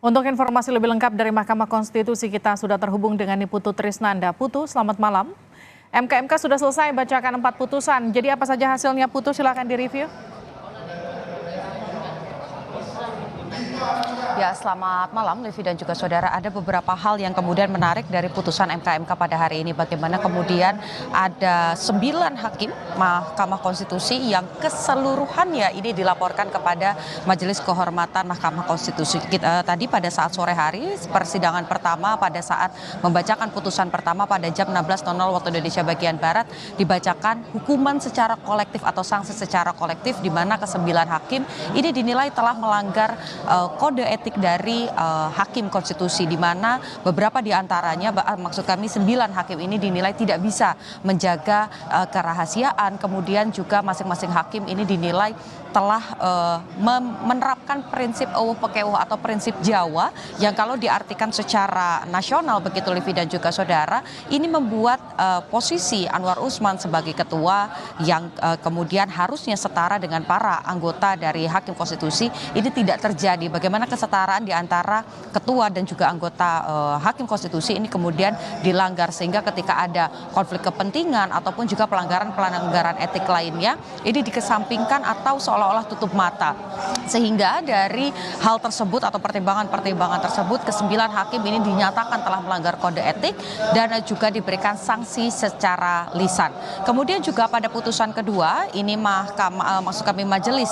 Untuk informasi lebih lengkap dari Mahkamah Konstitusi, kita sudah terhubung dengan Putu Trisnanda. Putu, selamat malam. MKMK sudah selesai bacakan 4 putusan. Jadi apa saja hasilnya, Putu? Silakan direview. Ya, selamat malam Livi dan juga saudara. Ada beberapa hal yang kemudian menarik dari putusan MKMK pada hari ini. Bagaimana kemudian ada 9 hakim Mahkamah Konstitusi yang keseluruhannya ini dilaporkan kepada Majelis Kehormatan Mahkamah Konstitusi. Tadi pada saat sore hari persidangan pertama pada saat membacakan putusan pertama pada jam 16.00 waktu Indonesia bagian Barat dibacakan hukuman secara kolektif atau sanksi secara kolektif di mana ke-9 hakim ini dinilai telah melanggar kode etik dari hakim konstitusi, di mana beberapa diantaranya, maksud kami 9 hakim ini dinilai tidak bisa menjaga kerahasiaan, kemudian juga masing-masing hakim ini dinilai telah menerapkan prinsip eueuh pekeueuh atau prinsip Jawa yang kalau diartikan secara nasional begitu Livi dan juga saudara, ini membuat posisi Anwar Usman sebagai ketua yang kemudian harusnya setara dengan para anggota dari hakim konstitusi ini tidak terjadi. Bagaimana kesetaraan di antara ketua dan juga anggota hakim konstitusi ini kemudian dilanggar, sehingga ketika ada konflik kepentingan ataupun juga pelanggaran etik lainnya ini dikesampingkan atau seolah-olah tutup mata, sehingga dari hal tersebut atau pertimbangan ke-9 hakim ini dinyatakan telah melanggar kode etik dan juga diberikan sanksi secara lisan. Kemudian juga pada putusan kedua ini maksud kami Majelis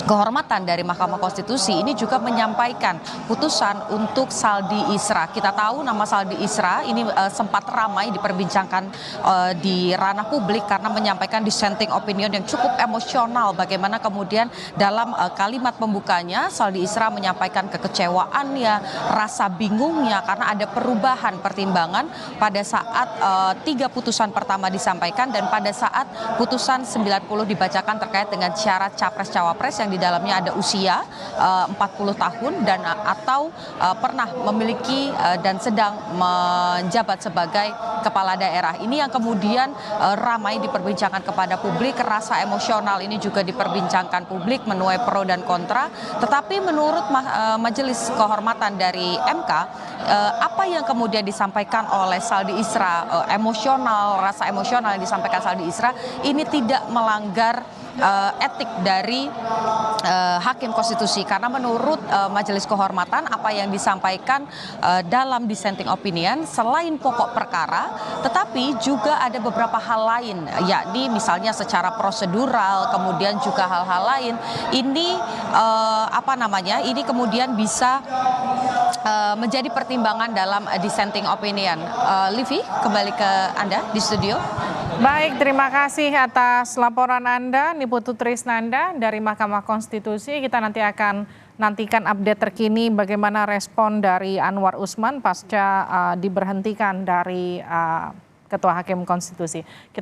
Kehormatan dari Mahkamah Konstitusi ini juga menyampaikan putusan untuk Saldi Isra. Kita tahu nama Saldi Isra ini sempat ramai diperbincangkan di ranah publik karena menyampaikan dissenting opinion yang cukup emosional. Bagaimana kemudian dalam kalimat pembukanya Saldi Isra menyampaikan kekecewaannya, rasa bingungnya karena ada perubahan pertimbangan pada saat 3 putusan pertama disampaikan dan pada saat putusan 90 dibacakan terkait dengan syarat capres-cawapres yang di dalamnya ada usia 40 tahun dan atau pernah memiliki dan sedang menjabat sebagai kepala daerah. Ini yang kemudian ramai diperbincangkan kepada publik. Rasa emosional ini juga diperbincangkan publik, menuai pro dan kontra. Tetapi menurut Majelis Kehormatan dari MK, apa yang kemudian disampaikan oleh Saldi Isra, rasa emosional yang disampaikan Saldi Isra ini tidak melanggar etik dari hakim konstitusi, karena menurut Majelis Kehormatan apa yang disampaikan dalam dissenting opinion selain pokok perkara tetapi juga ada beberapa hal lain, yakni misalnya secara prosedural, kemudian juga hal-hal lain ini ini kemudian bisa menjadi pertimbangan dalam dissenting opinion. Livi, kembali ke Anda di studio. Baik, terima kasih atas laporan Anda, Putu Trisnanda dari Mahkamah Konstitusi. Kita nanti akan nantikan update terkini bagaimana respon dari Anwar Usman pasca diberhentikan dari Ketua Hakim Konstitusi.